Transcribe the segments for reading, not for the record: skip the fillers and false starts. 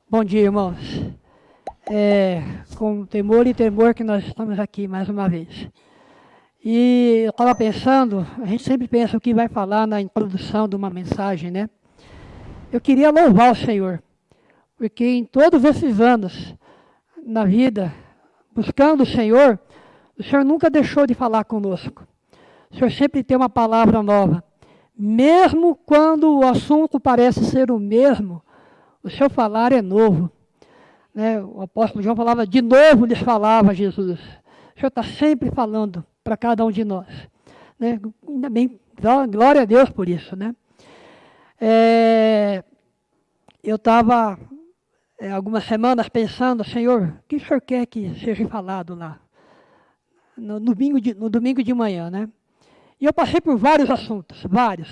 Bom dia, irmãos. Com temor e tremor que nós estamos aqui mais uma vez. E eu estava pensando, a gente sempre pensa o que vai falar na introdução de uma mensagem, né? Eu queria louvar o Senhor, porque em todos esses anos na vida, buscando o Senhor nunca deixou de falar conosco. O Senhor sempre tem uma palavra nova. Mesmo quando o assunto parece ser o mesmo, o seu falar é novo. Né? O apóstolo João falava, de novo lhes falava Jesus. O Senhor está sempre falando para cada um de nós. Né? Ainda bem, glória a Deus por isso. Né? Eu estava algumas semanas pensando, Senhor, o que o Senhor quer que seja falado lá? No domingo de manhã, né? E eu passei por vários assuntos, vários.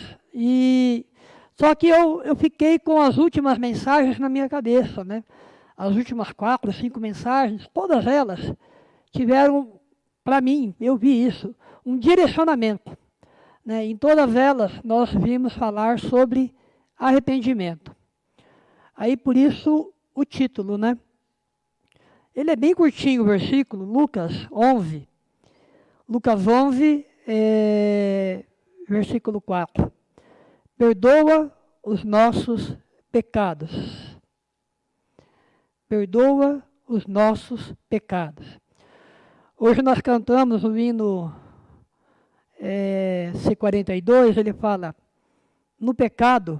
Só que eu fiquei com as últimas mensagens na minha cabeça, né? As últimas 4, 5 mensagens, todas elas tiveram, para mim, eu vi isso, um direcionamento. Né? Em todas elas, nós vimos falar sobre arrependimento. Aí, por isso, o título, né? Ele é bem curtinho, o versículo, Lucas 11. Lucas 11, versículo 4. Perdoa os nossos pecados. Perdoa os nossos pecados. Hoje nós cantamos o hino C42, ele fala, no pecado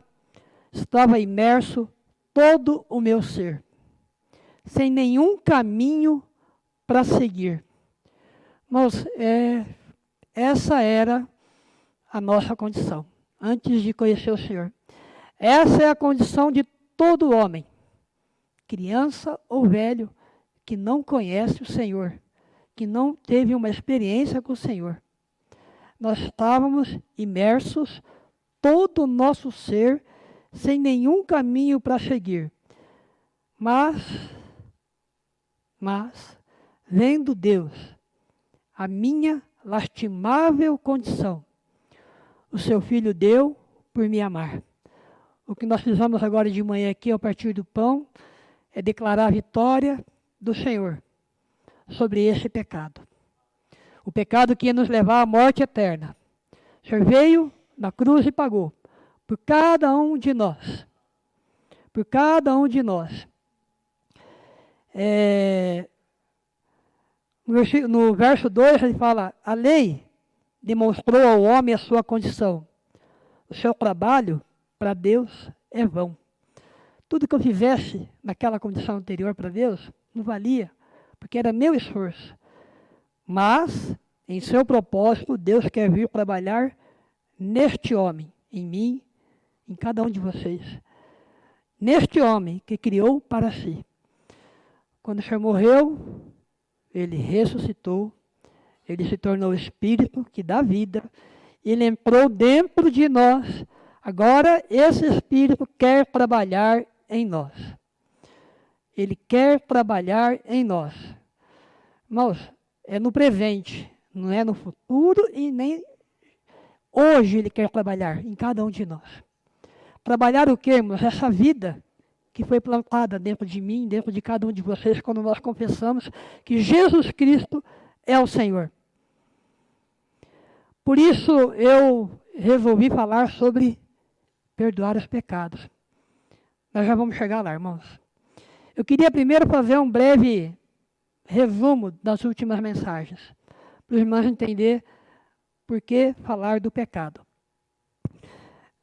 estava imerso todo o meu ser, sem nenhum caminho para seguir. Mas essa era a nossa condição, antes de conhecer o Senhor. Essa é a condição de todo homem, criança ou velho, que não conhece o Senhor, que não teve uma experiência com o Senhor. Nós estávamos imersos, todo o nosso ser, sem nenhum caminho para seguir. Mas, vendo Deus, a minha lastimável condição, o seu Filho deu por me amar. O que nós fizemos agora de manhã aqui, a partir do pão, é declarar a vitória do Senhor sobre esse pecado. O pecado que ia nos levar à morte eterna. O Senhor veio na cruz e pagou por cada um de nós. Por cada um de nós. No verso 2 ele fala, a lei demonstrou ao homem a sua condição. O seu trabalho para Deus é vão. Tudo que eu fizesse naquela condição anterior para Deus, não valia, porque era meu esforço. Mas, em seu propósito, Deus quer vir trabalhar neste homem, em mim, em cada um de vocês. Neste homem que criou para si. Quando o Senhor morreu, ele ressuscitou, ele se tornou o Espírito que dá vida, ele entrou dentro de nós. Agora, esse Espírito quer trabalhar em nós. Ele quer trabalhar em nós. Irmãos, é no presente, não é no futuro e nem hoje ele quer trabalhar em cada um de nós. Trabalhar o quê, irmãos? Essa vida que foi plantada dentro de mim, dentro de cada um de vocês, quando nós confessamos que Jesus Cristo é o Senhor. Por isso eu resolvi falar sobre perdoar os pecados. Nós já vamos chegar lá, irmãos. Eu queria primeiro fazer um breve resumo das últimas mensagens, para os irmãos entenderem por que falar do pecado.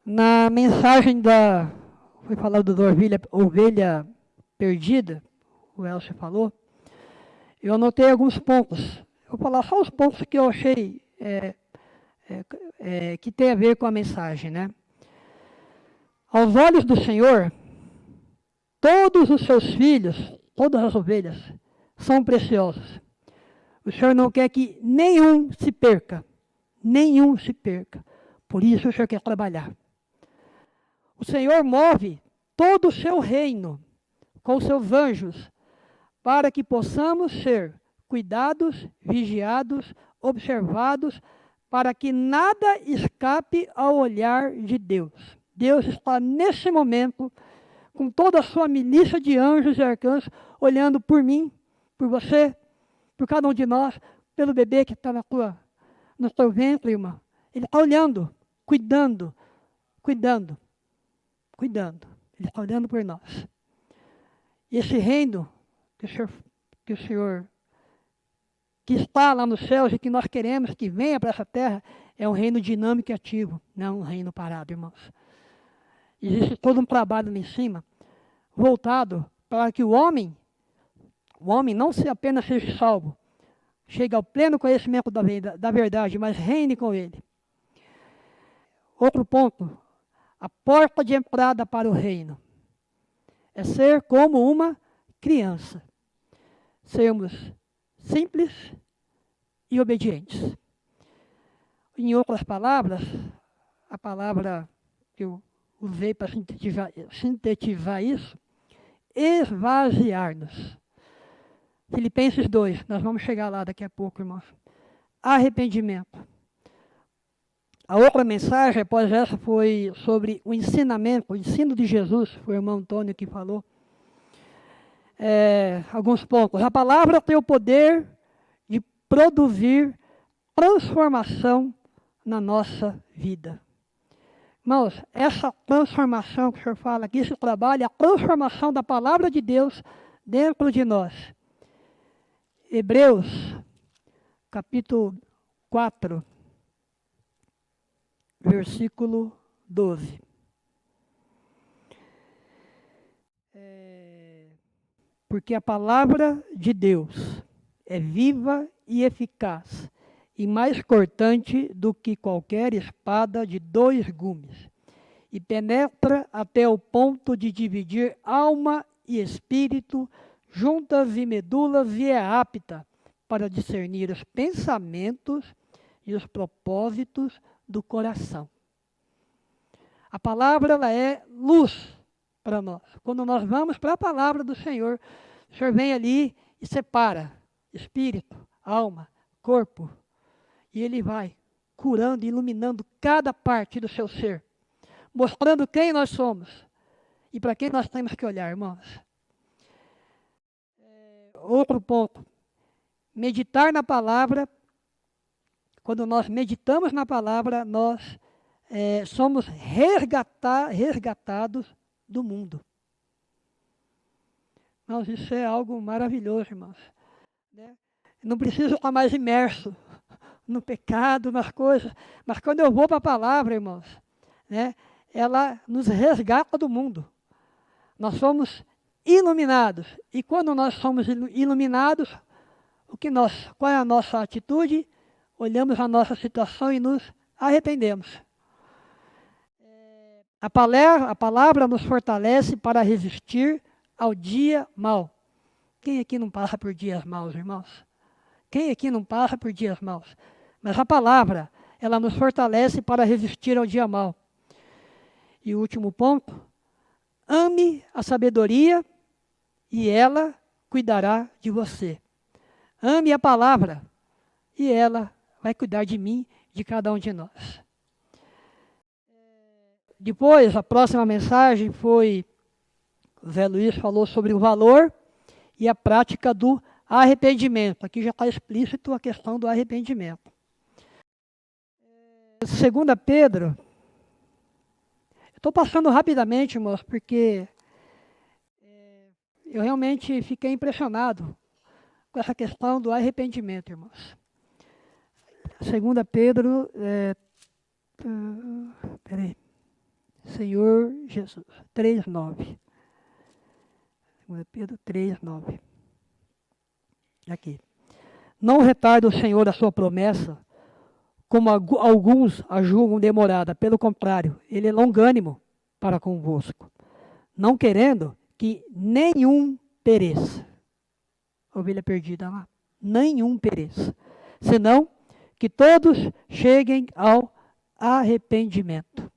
Na mensagem foi falado da ovelha perdida, o Elcio falou, eu anotei alguns pontos. Eu vou falar só os pontos que eu achei que tem a ver com a mensagem, né? Aos olhos do Senhor, todos os seus filhos, todas as ovelhas, são preciosos. O Senhor não quer que nenhum se perca. Nenhum se perca. Por isso o Senhor quer trabalhar. O Senhor move todo o seu reino com os seus anjos para que possamos ser cuidados, vigiados, observados, para que nada escape ao olhar de Deus. Deus está nesse momento, com toda a sua milícia de anjos e arcanjos, olhando por mim, por você, por cada um de nós, pelo bebê que está no teu ventre, irmã. Ele está olhando, cuidando. Ele está olhando por nós. E esse reino que o Senhor que está lá nos céus e que nós queremos que venha para essa terra, é um reino dinâmico e ativo, não um reino parado, irmãos. Existe todo um trabalho lá em cima, voltado para que o homem não se apenas seja salvo, chegue ao pleno conhecimento da verdade, mas reine com ele. Outro ponto, a porta de entrada para o reino é ser como uma criança. Sermos simples e obedientes. Em outras palavras, a palavra que eu usei para sintetizar isso, esvaziar-nos. Filipenses 2, nós vamos chegar lá daqui a pouco, irmãos. Arrependimento. A outra mensagem, após essa, foi sobre o ensinamento, o ensino de Jesus, foi o irmão Antônio que falou. Alguns pontos. A palavra tem o poder de produzir transformação na nossa vida. Irmãos, essa transformação que o Senhor fala aqui, esse trabalho, é a transformação da palavra de Deus dentro de nós. Hebreus, capítulo 4, versículo 12. Porque a palavra de Deus é viva e eficaz, e mais cortante do que qualquer espada de 2 gumes, e penetra até o ponto de dividir alma e espírito, juntas e medulas, e é apta para discernir os pensamentos e os propósitos do coração. A palavra, ela é luz para nós. Quando nós vamos para a palavra do Senhor, o Senhor vem ali e separa espírito, alma, corpo, e Ele vai curando e iluminando cada parte do seu ser, mostrando quem nós somos e para quem nós temos que olhar, irmãos. Outro ponto, meditar na palavra. Quando nós meditamos na palavra, nós somos resgatados do mundo. Mas isso é algo maravilhoso, irmãos. Não preciso estar mais imerso no pecado, nas coisas. Mas quando eu vou para a palavra, irmãos, ela nos resgata do mundo. Nós somos iluminados. E quando nós somos iluminados, qual é a nossa atitude? Olhamos a nossa situação e nos arrependemos. A palavra nos fortalece para resistir ao dia mau. Quem aqui não passa por dias maus, irmãos? Quem aqui não passa por dias maus? Mas a palavra, ela nos fortalece para resistir ao dia mau. E o último ponto, ame a sabedoria e ela cuidará de você. Ame a palavra e ela vai cuidar de mim, de cada um de nós. Depois, a próxima mensagem foi, o Zé Luiz falou sobre o valor e a prática do arrependimento. Aqui já está explícito a questão do arrependimento. 2 Pedro, estou passando rapidamente, irmãos, porque eu realmente fiquei impressionado com essa questão do arrependimento, irmãos. 2 Pedro, Senhor Jesus, 3:9. 2 Pedro 3:9. Aqui. Não retarda o Senhor a sua promessa, como alguns a julgam demorada. Pelo contrário, Ele é longânimo para convosco, não querendo que nenhum pereça. Ovelha perdida lá. Nenhum pereça. Senão que todos cheguem ao arrependimento.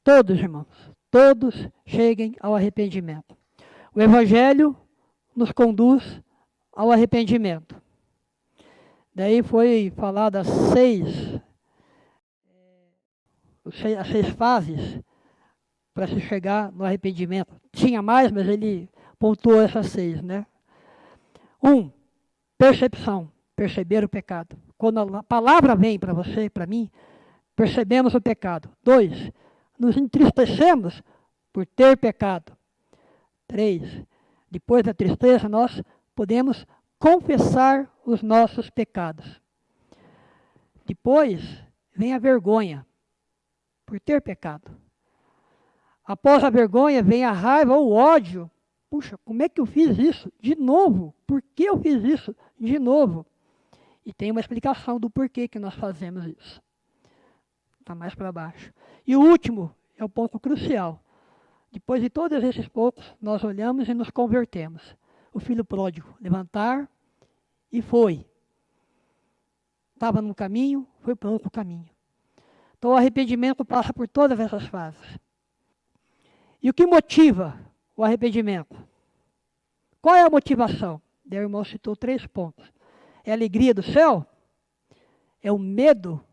Todos, irmãos, todos cheguem ao arrependimento. O Evangelho nos conduz ao arrependimento. Daí foi falado as seis fases para se chegar no arrependimento. Tinha mais, mas ele pontuou essas seis, né? 1, percepção, perceber o pecado. Quando a palavra vem para você e para mim, percebemos o pecado. 2, nos entristecemos por ter pecado. 3, depois da tristeza, nós podemos confessar os nossos pecados. Depois vem a vergonha por ter pecado. Após a vergonha vem a raiva ou o ódio. Puxa, como é que eu fiz isso de novo? Por que eu fiz isso de novo? E tem uma explicação do porquê que nós fazemos isso. Está mais para baixo. E o último é o ponto crucial. Depois de todos esses pontos, nós olhamos e nos convertemos. O filho pródigo, levantar e foi. Estava num caminho, foi para outro caminho. Então o arrependimento passa por todas essas fases. E o que motiva o arrependimento? Qual é a motivação? O irmão citou 3 pontos. É a alegria do céu? É o medo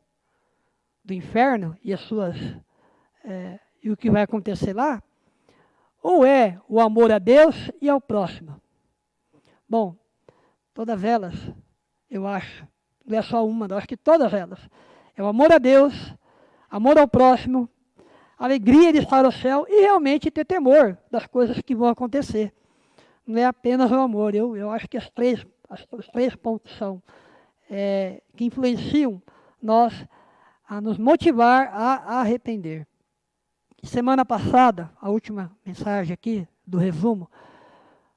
do inferno e e o que vai acontecer lá? Ou é o amor a Deus e ao próximo? Bom, todas elas, eu acho, não é só uma, eu acho que todas elas. É o amor a Deus, amor ao próximo, alegria de estar no céu e realmente ter temor das coisas que vão acontecer. Não é apenas o amor. Eu acho que os 3 pontos são que influenciam nós a nos motivar a arrepender. Semana passada, a última mensagem aqui do resumo,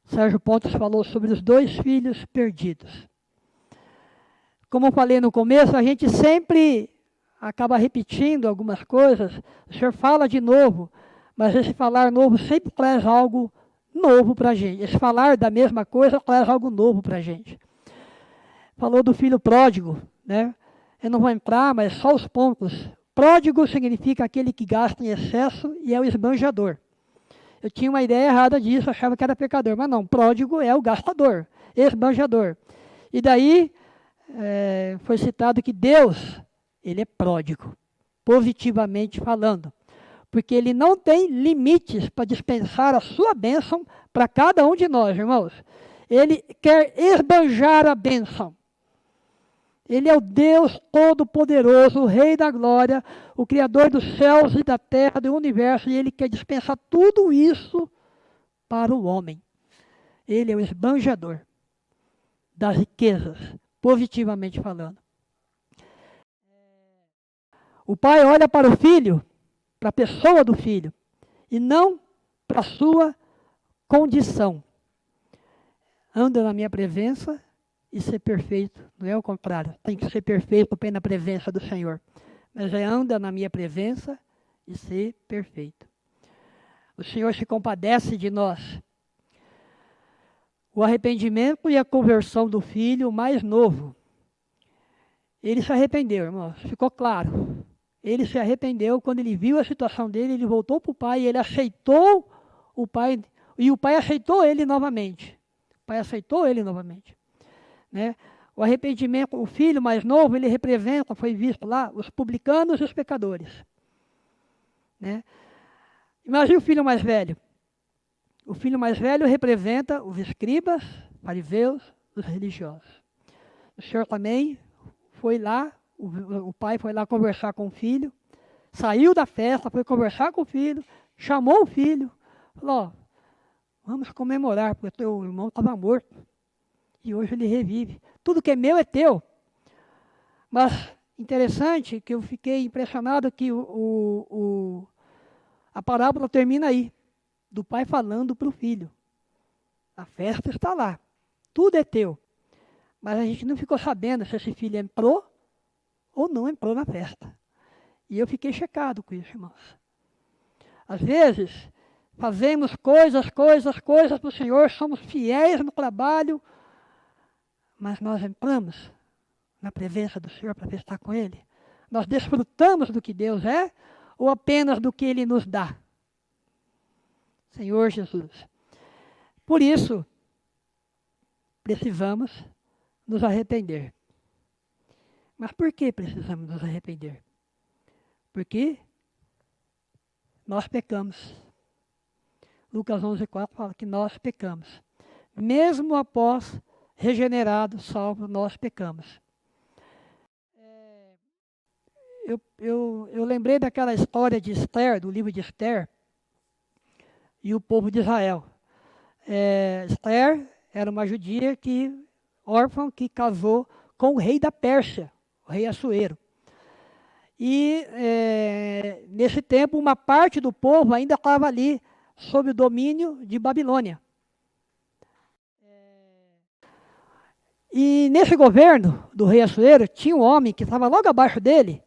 Sérgio Pontes falou sobre os 2 filhos perdidos. Como eu falei no começo, a gente sempre acaba repetindo algumas coisas. O senhor fala de novo, mas esse falar novo sempre traz algo novo para a gente. Esse falar da mesma coisa traz algo novo para a gente. Falou do filho pródigo, né? Eu não vou entrar, mas só os pontos. Pródigo significa aquele que gasta em excesso e é o esbanjador. Eu tinha uma ideia errada disso, achava que era pecador, mas não, pródigo é o gastador, esbanjador. E daí foi citado que Deus, ele é pródigo, positivamente falando, porque ele não tem limites para dispensar a sua bênção para cada um de nós, irmãos. Ele quer esbanjar a bênção. Ele é o Deus Todo-Poderoso, o Rei da Glória, o Criador dos céus e da terra, do universo, e Ele quer dispensar tudo isso para o homem. Ele é o esbanjador das riquezas, positivamente falando. O pai olha para o filho, para a pessoa do filho, e não para a sua condição. Anda na minha presença e ser perfeito, não é o contrário, tem que ser perfeito para ir na presença do Senhor, mas anda na minha presença e ser perfeito. O Senhor se compadece de nós. O arrependimento e a conversão do filho mais novo, ele se arrependeu, irmãos, ficou claro. Ele se arrependeu quando ele viu a situação dele, ele voltou para o pai, ele aceitou o pai, e o pai aceitou ele novamente. O pai aceitou ele novamente. Né? O arrependimento, o filho mais novo, ele representa, foi visto lá, os publicanos e os pecadores. Né? Imagine o filho mais velho. O filho mais velho representa os escribas, fariseus, os religiosos. O Senhor também foi lá, o pai foi lá conversar com o filho, saiu da festa, foi conversar com o filho, chamou o filho, falou, vamos comemorar, porque o teu irmão estava morto. E hoje ele revive. Tudo que é meu é teu. Mas interessante que eu fiquei impressionado que a parábola termina aí, do pai falando para o filho. A festa está lá, tudo é teu. Mas a gente não ficou sabendo se esse filho entrou ou não entrou na festa. E eu fiquei checado com isso, irmãos. Às vezes, fazemos coisas para o Senhor, somos fiéis no trabalho, mas nós entramos na presença do Senhor para estar com Ele? Nós desfrutamos do que Deus é ou apenas do que Ele nos dá? Senhor Jesus. Por isso, precisamos nos arrepender. Mas por que precisamos nos arrepender? Porque nós pecamos. Lucas 11:4 fala que nós pecamos. Mesmo após regenerados, salvos, nós pecamos. Eu lembrei daquela história de Esther, do livro de Esther, e o povo de Israel. Esther era uma judia órfã, que casou com o rei da Pérsia, o rei Assuero. E nesse tempo, uma parte do povo ainda estava ali sob o domínio de Babilônia. E nesse governo do rei Assuero, tinha um homem que estava logo abaixo dele,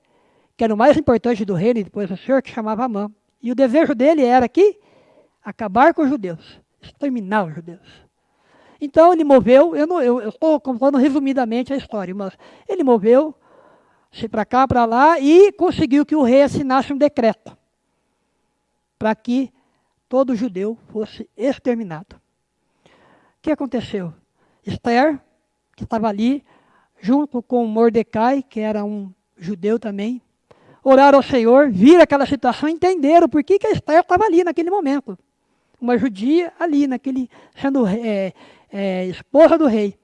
que era o mais importante do reino, e depois do Senhor, que chamava Amã. E o desejo dele era acabar com os judeus, exterminar os judeus. Então ele moveu, eu estou contando resumidamente a história, mas ele moveu-se para cá, para lá, e conseguiu que o rei assinasse um decreto para que todo judeu fosse exterminado. O que aconteceu? Esther, que estava ali, junto com Mordecai, que era um judeu também, oraram ao Senhor, viram aquela situação, entenderam por que a Esther estava ali naquele momento. Uma judia ali, sendo esposa do rei.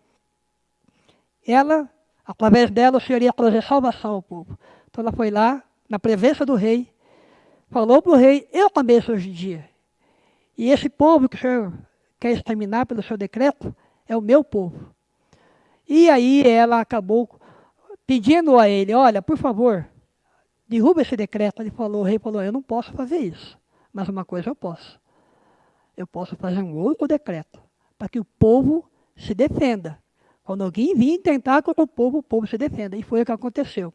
Ela, através dela, o Senhor ia trazer salvação ao povo. Então ela foi lá, na presença do rei, falou para o rei: eu também sou judia. E esse povo que o Senhor quer exterminar pelo seu decreto é o meu povo. E aí ela acabou pedindo a ele: olha, por favor, derruba esse decreto. O rei falou: eu não posso fazer isso, mas uma coisa eu posso. Eu posso fazer um outro decreto, para que o povo se defenda. Quando alguém vir tentar contra o povo se defenda. E foi o que aconteceu.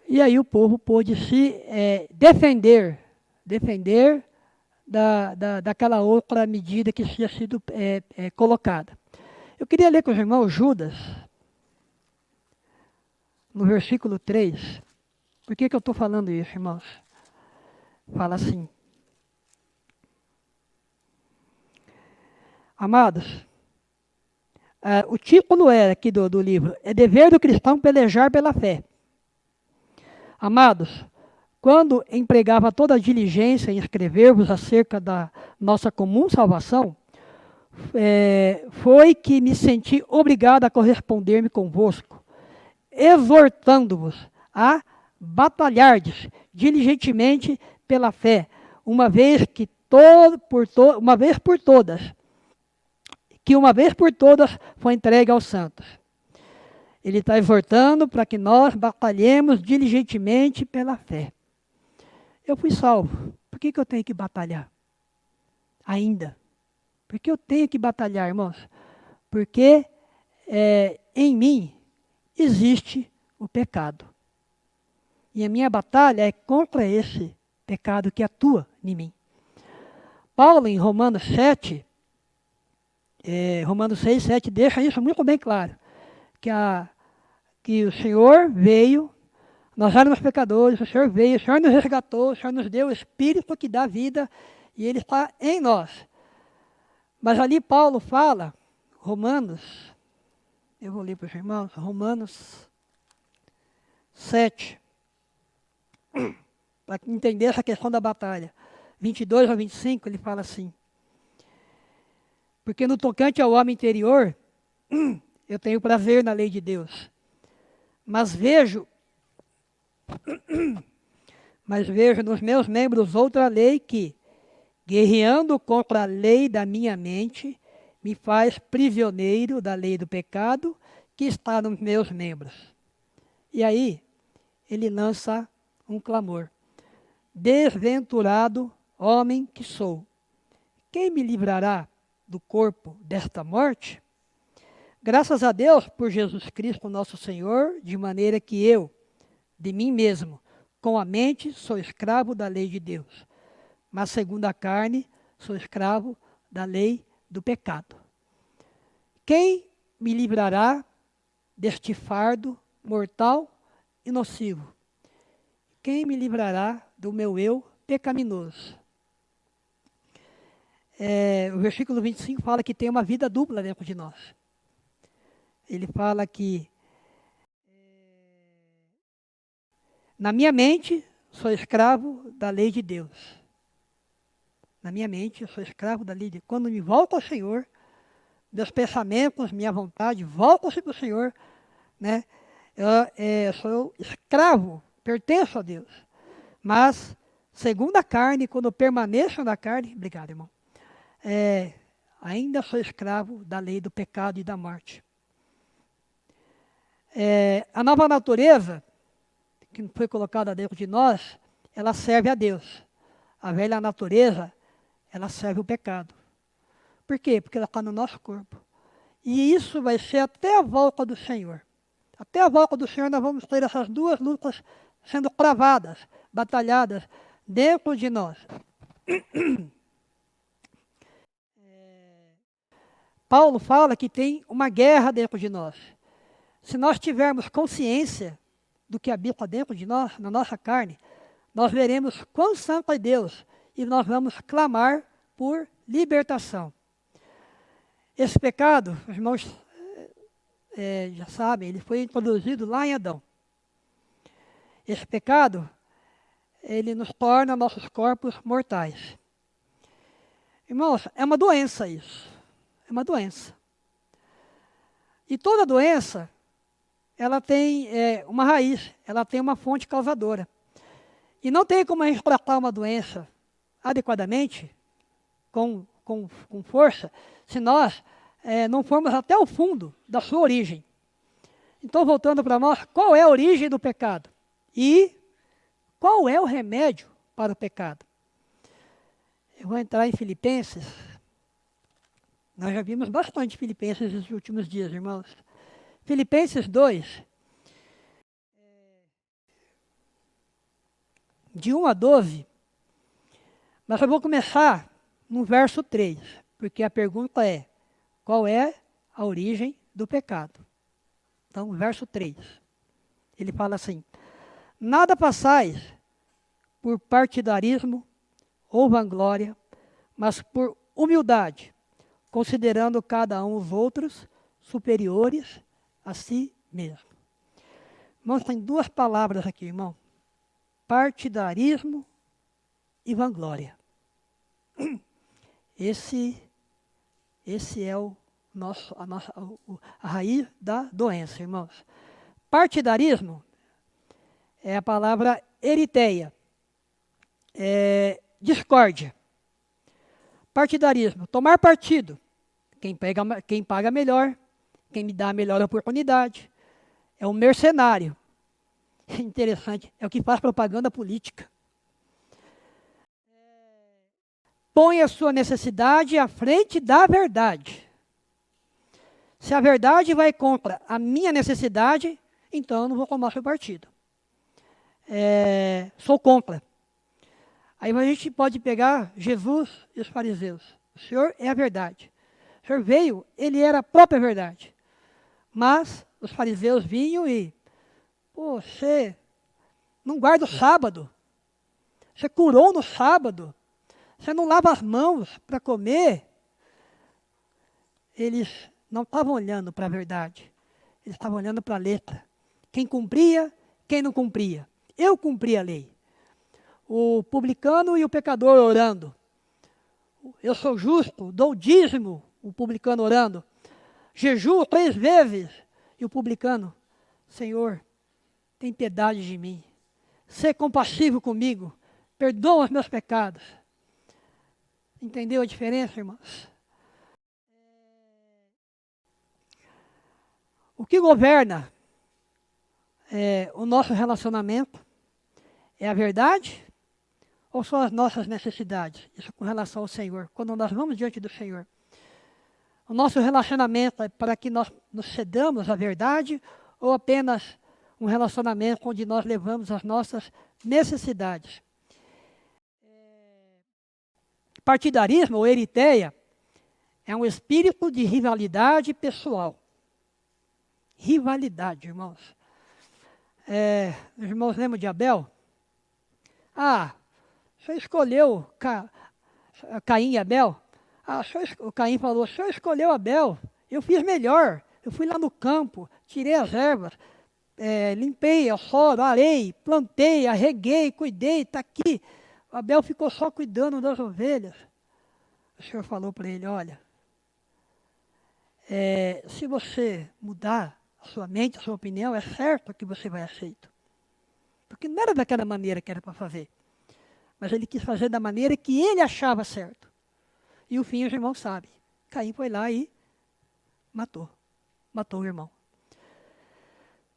E aí o povo pôde se defender daquela outra medida que tinha sido colocada. Eu queria ler com os irmãos Judas, no versículo 3. Por que eu estou falando isso, irmãos? Fala assim: amados, o título aqui do livro é Dever do Cristão Pelejar pela Fé. Amados, quando empregava toda a diligência em escrever-vos acerca da nossa comum salvação, foi que me senti obrigado a corresponder-me convosco, exortando-vos a batalhardes diligentemente pela fé, uma vez por todas foi entregue aos santos. Ele está exortando para que nós batalhemos diligentemente pela fé. Eu fui salvo. Por que eu tenho que batalhar? Ainda. Por que eu tenho que batalhar, irmãos? Porque em mim existe o pecado. E a minha batalha é contra esse pecado que atua em mim. Paulo, em Romanos 6, 7, deixa isso muito bem claro. Que o Senhor veio, nós éramos pecadores, o Senhor veio, o Senhor nos resgatou, o Senhor nos deu o Espírito que dá vida, e Ele está em nós. Mas ali Paulo fala, eu vou ler para os irmãos, Romanos 7, para entender essa questão da batalha. 22 a 25, ele fala assim: porque no tocante ao homem interior, eu tenho prazer na lei de Deus, mas vejo nos meus membros outra lei que, guerreando contra a lei da minha mente, me faz prisioneiro da lei do pecado que está nos meus membros. E aí, ele lança um clamor: desventurado homem que sou, quem me livrará do corpo desta morte? Graças a Deus por Jesus Cristo nosso Senhor, de maneira que eu, de mim mesmo, com a mente, sou escravo da lei de Deus, mas segundo a carne, sou escravo da lei do pecado. Quem me livrará deste fardo mortal e nocivo? Quem me livrará do meu eu pecaminoso? O versículo 25 fala que tem uma vida dupla dentro de nós. Ele fala que na minha mente sou escravo da lei de Deus. Na minha mente eu sou escravo da lei de Deus. Quando me volto ao Senhor, meus pensamentos, minha vontade, voltam-se para o Senhor, né? Eu sou escravo, pertenço a Deus. Mas, segundo a carne, quando eu permaneço na carne, obrigado, irmão, ainda sou escravo da lei do pecado e da morte. A nova natureza, que foi colocada dentro de nós, ela serve a Deus. A velha natureza, ela serve o pecado. Por quê? Porque ela está no nosso corpo. E isso vai ser até a volta do Senhor. Até a volta do Senhor nós vamos ter essas duas lutas sendo travadas, batalhadas dentro de nós. Paulo fala que tem uma guerra dentro de nós. Se nós tivermos consciência do que habita dentro de nós, na nossa carne, nós veremos quão santo é Deus e nós vamos clamar por libertação. Esse pecado, os irmãos já sabem, ele foi introduzido lá em Adão. Esse pecado, ele nos torna nossos corpos mortais. Irmãos, é uma doença isso. É uma doença. E toda doença, ela tem uma raiz, ela tem uma fonte causadora. E não tem como a gente tratar uma doença adequadamente, com força, se nós não formos até o fundo da sua origem. Então, voltando para nós, qual é a origem do pecado? E qual é o remédio para o pecado? Eu vou entrar em Filipenses. Nós já vimos bastante Filipenses nos últimos dias, irmãos. Filipenses 2, de 1 a 12, mas eu vou começar no verso 3, porque a pergunta é, qual é a origem do pecado? Então, verso 3, ele fala assim, nada passais por partidarismo ou vanglória, mas por humildade, considerando cada um os outros superiores a si mesmo. Irmãos, tem duas palavras aqui, irmão. Partidarismo e vanglória. Esse é a raiz da doença, irmãos. Partidarismo é a palavra eritéia, discórdia. Partidarismo, tomar partido. Quem paga melhor, quem me dá a melhor oportunidade. É um mercenário. É interessante, é o que faz propaganda política. Põe a sua necessidade à frente da verdade. Se a verdade vai contra a minha necessidade, então eu não vou tomar seu partido. Sou contra. Aí a gente pode pegar Jesus e os fariseus. O Senhor é a verdade. O Senhor veio, ele era a própria verdade. Mas os fariseus vinham e, você não guarda o sábado. Você curou no sábado. Você não lava as mãos para comer. Eles não estavam olhando para a verdade. Eles estavam olhando para a letra. Quem cumpria, quem não cumpria. Eu cumpri a lei. O publicano e o pecador orando. Eu sou justo, dou dízimo, o publicano orando. Jejuo 3 vezes. E o publicano, Senhor, tem piedade de mim. Sê compassivo comigo. Perdoa os meus pecados. Entendeu a diferença, irmãos? O que governa o nosso relacionamento é a verdade ou são as nossas necessidades? Isso com relação ao Senhor. Quando nós vamos diante do Senhor. O nosso relacionamento é para que nós nos cedamos à verdade ou apenas um relacionamento onde nós levamos as nossas necessidades? Partidarismo ou eritéia é um espírito de rivalidade pessoal. Rivalidade, irmãos. Os irmãos lembram de Abel? Você escolheu Caim e Abel? O Caim falou, o senhor escolheu Abel, eu fiz melhor. Eu fui lá no campo, tirei as ervas, limpei o solo, arei, plantei, arreguei, cuidei, está aqui. O Abel ficou só cuidando das ovelhas. O senhor falou para ele, olha, se você mudar a sua mente, a sua opinião, é certo que você vai aceito. Porque não era daquela maneira que era para fazer. Mas ele quis fazer da maneira que ele achava certo. E o fim os irmãos sabem. Caim foi lá e matou o irmão.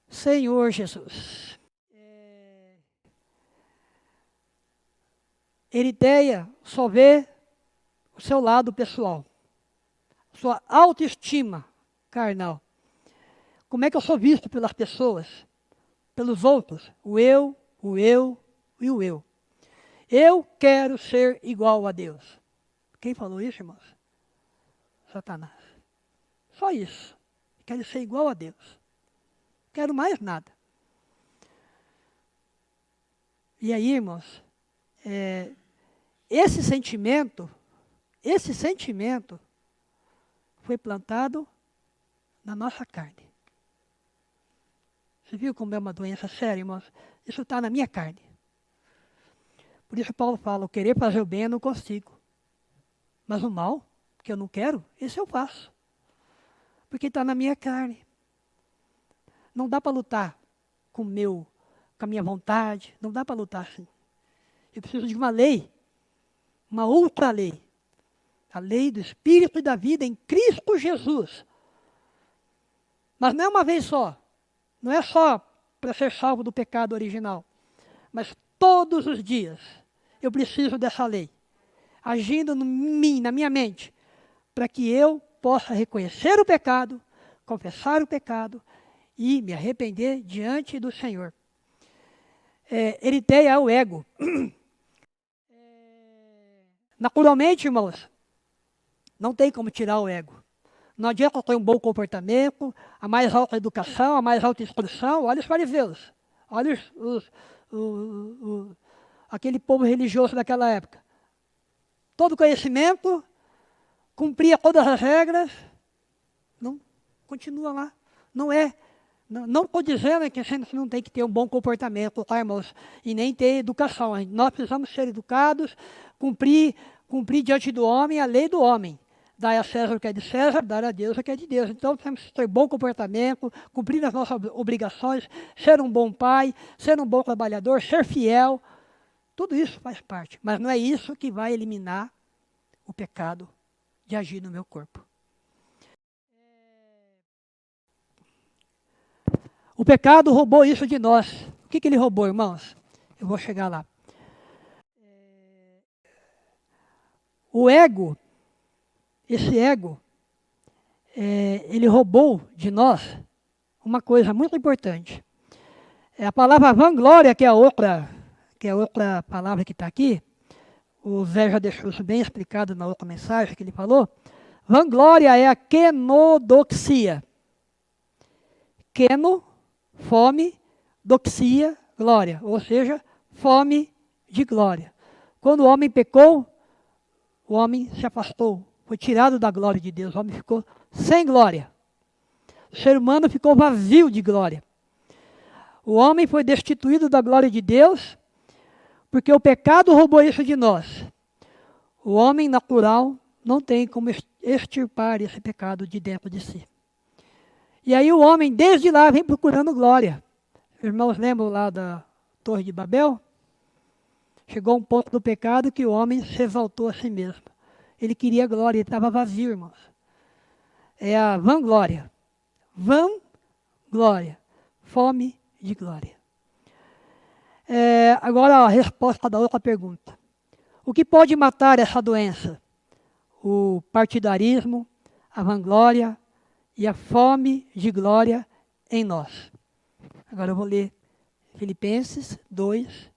Senhor Jesus. Erideia só vê o seu lado pessoal. Sua autoestima carnal. Como é que eu sou visto pelas pessoas? Pelos outros? O eu e o eu. Eu quero ser igual a Deus. Quem falou isso, irmãos? Satanás. Só isso. Quero ser igual a Deus. Não quero mais nada. E aí, irmãos, esse sentimento foi plantado na nossa carne. Você viu como é uma doença séria, irmãos? Isso está na minha carne. Por isso Paulo fala, o querer fazer o bem eu não consigo. Mas o mal, que eu não quero, esse eu faço. Porque está na minha carne. Não dá para lutar com a minha vontade. Não dá para lutar assim. Eu preciso de uma lei. Uma outra lei. A lei do Espírito e da vida em Cristo Jesus. Mas não é uma vez só. Não é só para ser salvo do pecado original. Mas todos os dias eu preciso dessa lei. Agindo em mim, na minha mente. Para que eu possa reconhecer o pecado, confessar o pecado e me arrepender diante do Senhor. Erideia é o ego. Naturalmente, irmãos, não tem como tirar o ego. Não adianta ter um bom comportamento, a mais alta educação, a mais alta instrução. Olha os fariseus. Olha aquele povo religioso daquela época. Todo conhecimento, cumpria todas as regras, não continua lá. Não estou dizendo que a gente não tem que ter um bom comportamento, tá, irmãos? E nem ter educação. Nós precisamos ser educados, cumprir diante do homem a lei do homem. Dar a César o que é de César, dar a Deus o que é de Deus. Então temos que ter bom comportamento, cumprir as nossas obrigações, ser um bom pai, ser um bom trabalhador, ser fiel. Tudo isso faz parte. Mas não é isso que vai eliminar o pecado de agir no meu corpo. O pecado roubou isso de nós. O que ele roubou, irmãos? Eu vou chegar lá. O ego, esse ego, ele roubou de nós uma coisa muito importante. A palavra vanglória, que é a outra palavra que está aqui, o Zé já deixou isso bem explicado na outra mensagem que ele falou. Vanglória é a quenodoxia. Queno, fome, doxia, glória. Ou seja, fome de glória. Quando o homem pecou, o homem se afastou. Foi tirado da glória de Deus. O homem ficou sem glória. O ser humano ficou vazio de glória. O homem foi destituído da glória de Deus, porque o pecado roubou isso de nós. O homem natural não tem como extirpar esse pecado de dentro de si. E aí o homem, desde lá, vem procurando glória. Irmãos, lembram lá da Torre de Babel? Chegou um ponto do pecado que o homem se exaltou a si mesmo. Ele queria glória, ele estava vazio, irmãos. É a vanglória. Vanglória. Fome de glória. Agora a resposta da outra pergunta. O que pode matar essa doença? O partidarismo, a vanglória e a fome de glória em nós. Agora eu vou ler Filipenses 2,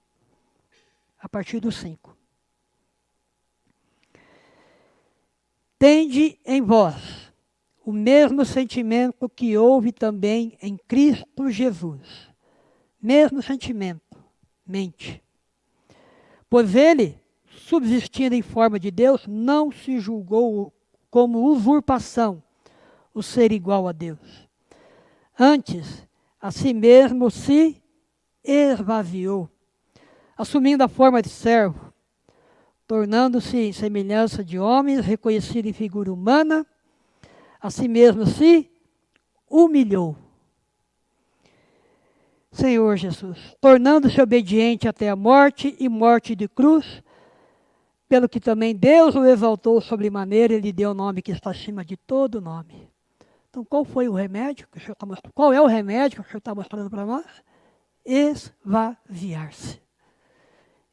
a partir do 5. Tende em vós o mesmo sentimento que houve também em Cristo Jesus. Mesmo sentimento, mente. Pois ele, subsistindo em forma de Deus, não se julgou como usurpação o ser igual a Deus. Antes, a si mesmo se esvaziou, assumindo a forma de servo, tornando-se em semelhança de homens, reconhecido em figura humana, a si mesmo se humilhou. Senhor Jesus, tornando-se obediente até a morte e morte de cruz, pelo que também Deus o exaltou sobremaneira e lhe deu o nome que está acima de todo nome. Então, qual foi o remédio que o Senhor está mostrando? Qual é o remédio que o Senhor está mostrando para nós? Esvaziar-se.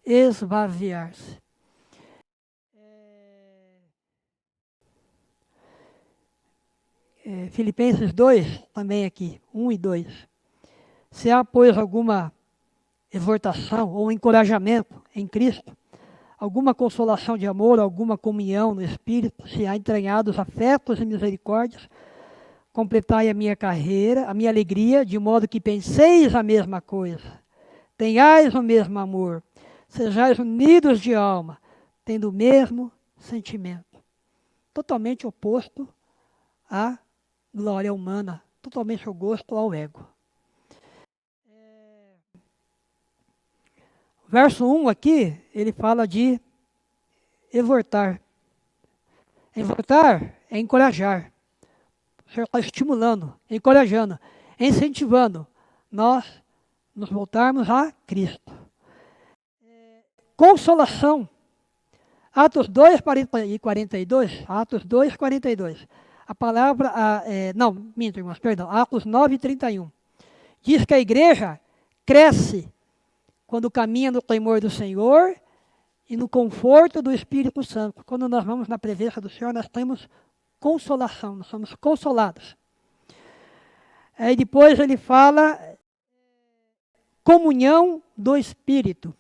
Esvaziar-se. Filipenses 2, também aqui, 1 e 2. Se há, pois, alguma exortação ou encorajamento em Cristo, alguma consolação de amor, alguma comunhão no Espírito, se há entranhados afetos e misericórdias, completai a minha carreira, a minha alegria, de modo que penseis a mesma coisa, tenhais o mesmo amor, sejais unidos de alma, tendo o mesmo sentimento. Totalmente oposto à glória humana, totalmente oposto ao ego. Verso 1 aqui, ele fala de exortar. Exortar é encorajar. O Senhor está estimulando, encorajando, incentivando nós nos voltarmos a Cristo. Consolação. Atos 2, 42. Atos 2, 42. A palavra, minto, irmãos, perdão. Atos 9, 31. Diz que a igreja cresce quando caminha no temor do Senhor e no conforto do Espírito Santo. Quando nós vamos na presença do Senhor, nós temos consolação, nós somos consolados. Aí depois ele fala comunhão do Espírito.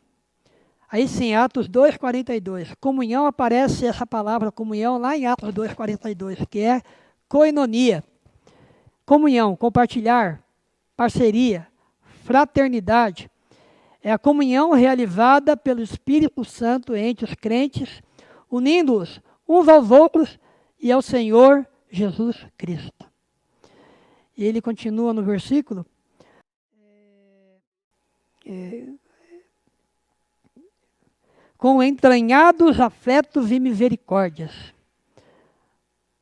Aí sim, Atos 2, 42. Comunhão, aparece essa palavra comunhão lá em Atos 2, 42, que é koinonia. Comunhão, compartilhar, parceria, fraternidade. É a comunhão realizada pelo Espírito Santo entre os crentes, unindo-os uns aos outros e ao Senhor Jesus Cristo. E ele continua no versículo. Com entranhados afetos e misericórdias.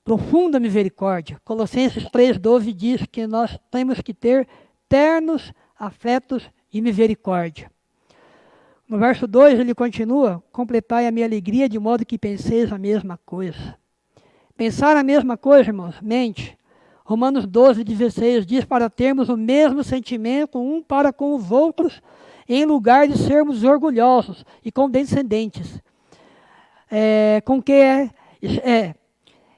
Profunda misericórdia. Colossenses 3,12 diz que nós temos que ter ternos afetos e misericórdia. No verso 2 ele continua, completai a minha alegria de modo que penseis a mesma coisa. Pensar a mesma coisa, irmãos, mente. Romanos 12, 16 diz para termos o mesmo sentimento um para com os outros, em lugar de sermos orgulhosos e condescendentes.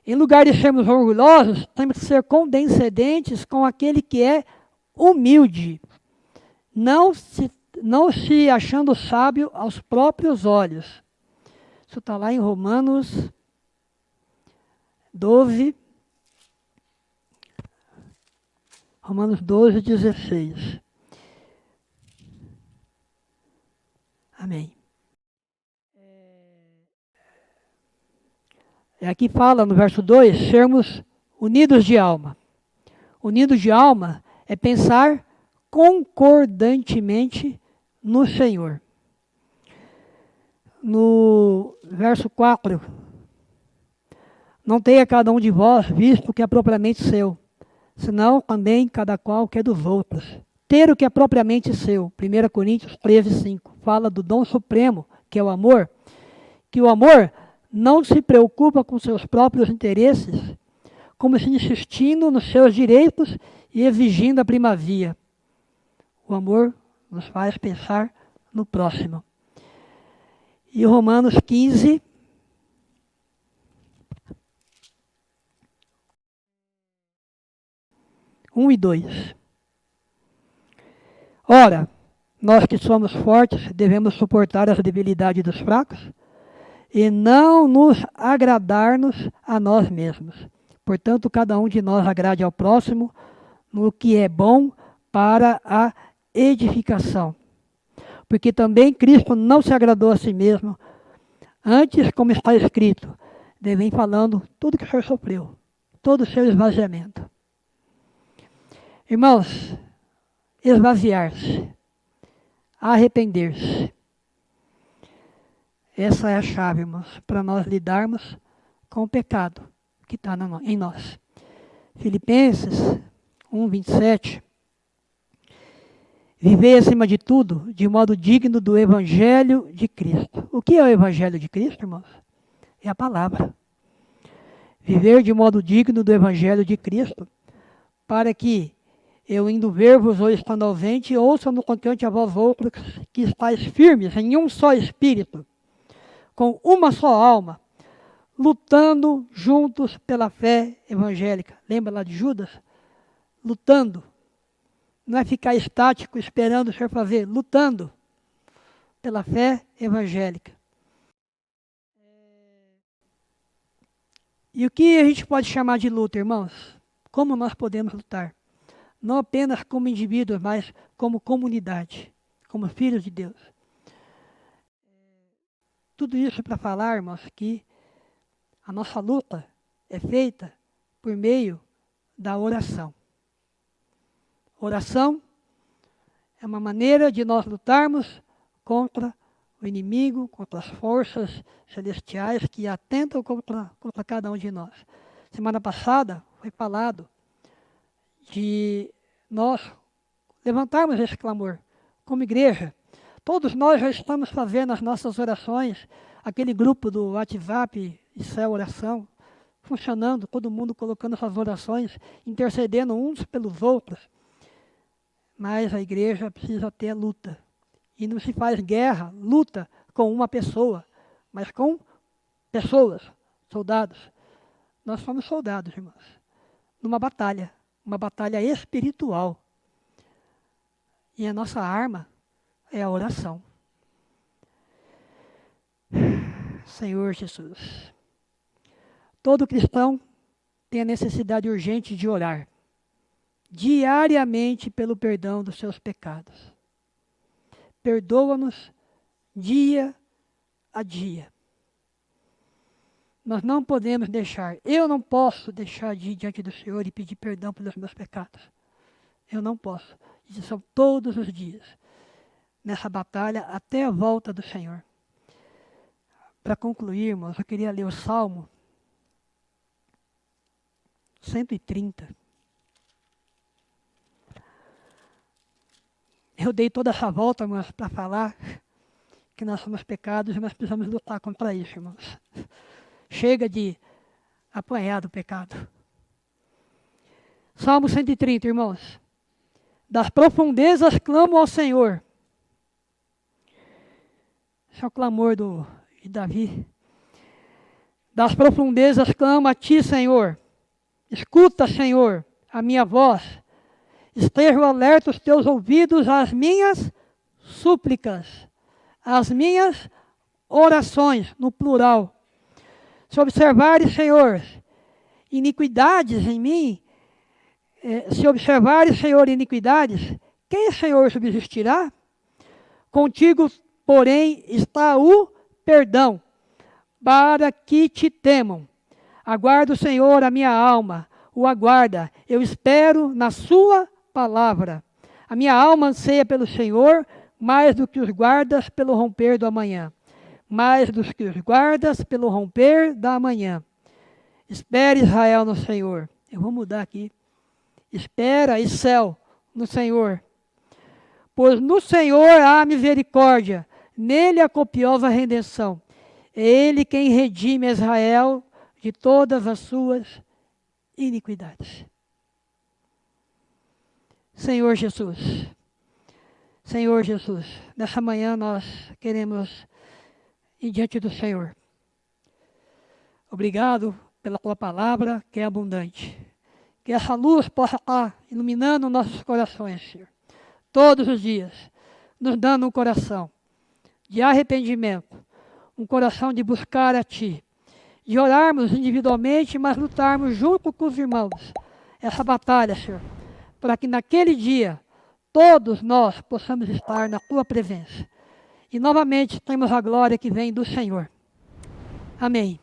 Em lugar de sermos orgulhosos, temos que ser condescendentes com aquele que é humilde. Não se achando sábio aos próprios olhos. Isso está lá em Romanos 12. Romanos 12, 16. Amém. Aqui fala no verso 2, sermos unidos de alma. Unidos de alma é pensar concordantemente no Senhor. No verso 4, não tenha cada um de vós visto o que é propriamente seu, senão também cada qual que é dos outros. Ter o que é propriamente seu. 1 Coríntios 13, 5. Fala do dom supremo, que é o amor. Que o amor não se preocupa com seus próprios interesses, como se insistindo nos seus direitos e exigindo a primazia. O amor nos faz pensar no próximo. E Romanos 15, e 2. Ora, nós que somos fortes devemos suportar as debilidades dos fracos e não nos agradar-nos a nós mesmos. Portanto, cada um de nós agrade ao próximo no que é bom para a edificação. Porque também Cristo não se agradou a si mesmo, Antes, como está escrito, ele vem falando tudo que o Senhor sofreu, todo o seu esvaziamento. Irmãos, esvaziar-se, arrepender-se. Essa é a chave, irmãos, para nós lidarmos com o pecado que está em nós. Filipenses 1:27. Viver acima de tudo, de modo digno do Evangelho de Cristo. O que é o Evangelho de Cristo, irmãos? É a palavra. Viver de modo digno do Evangelho de Cristo, para que eu indo ver-vos ou estando ausente, ouçam no contente a vós outros que estáis firmes em um só espírito, com uma só alma, lutando juntos pela fé evangélica. Lembra lá de Judas? Lutando. Não é ficar estático esperando o Senhor fazer, lutando pela fé evangélica. E o que a gente pode chamar de luta, irmãos? Como nós podemos lutar? Não apenas como indivíduos, mas como comunidade, como filhos de Deus. Tudo isso para falar, irmãos, que a nossa luta é feita por meio da oração. Oração é uma maneira de nós lutarmos contra o inimigo, contra as forças celestiais que atentam contra cada um de nós. Semana passada foi falado de nós levantarmos esse clamor como igreja. Todos nós já estamos fazendo as nossas orações, aquele grupo do WhatsApp e Céu Oração, funcionando, todo mundo colocando suas orações, intercedendo uns pelos outros. Mas a igreja precisa ter luta. E não se faz guerra, luta com uma pessoa, mas com pessoas, soldados. Nós somos soldados, irmãos, numa batalha espiritual. E a nossa arma é a oração. Senhor Jesus, todo cristão tem a necessidade urgente de orar diariamente pelo perdão dos seus pecados. Perdoa-nos dia a dia. Nós não podemos deixar, eu não posso deixar de ir diante do Senhor e pedir perdão pelos meus pecados. Eu não posso. Isso são todos os dias, nessa batalha até a volta do Senhor. Para concluir, irmãos, eu queria ler o Salmo 130. Eu dei toda essa volta, irmãos, para falar que nós somos pecados e nós precisamos lutar contra isso, irmãos. Chega de apanhar do pecado. Salmo 130, irmãos. Das profundezas clamo ao Senhor. Esse é o clamor de Davi. Das profundezas clamo a ti, Senhor. Escuta, Senhor, a minha voz. Estejam alertos os teus ouvidos às minhas súplicas, às minhas orações, no plural. Se observares, Senhor, iniquidades em mim, se observares, Senhor, iniquidades, quem, Senhor, subsistirá? Contigo, porém, está o perdão, para que te temam. Aguarda o Senhor a minha alma, o aguarda, eu espero na sua palavra. A minha alma anseia pelo Senhor, mais do que os guardas pelo romper do amanhã. Mais do que os guardas pelo romper da manhã. Espere, Israel, no Senhor. Eu vou mudar aqui. Espera, Israel, no Senhor. Pois no Senhor há misericórdia, nele a copiosa redenção. É Ele quem redime Israel de todas as suas iniquidades. Senhor Jesus, nessa manhã nós queremos ir diante do Senhor. Obrigado pela tua palavra que é abundante. Que essa luz possa estar iluminando nossos corações, Senhor. Todos os dias, nos dando um coração de arrependimento, um coração de buscar a Ti, de orarmos individualmente, mas lutarmos junto com os irmãos essa batalha, Senhor, para que naquele dia todos nós possamos estar na Tua presença. E novamente temos a glória que vem do Senhor. Amém.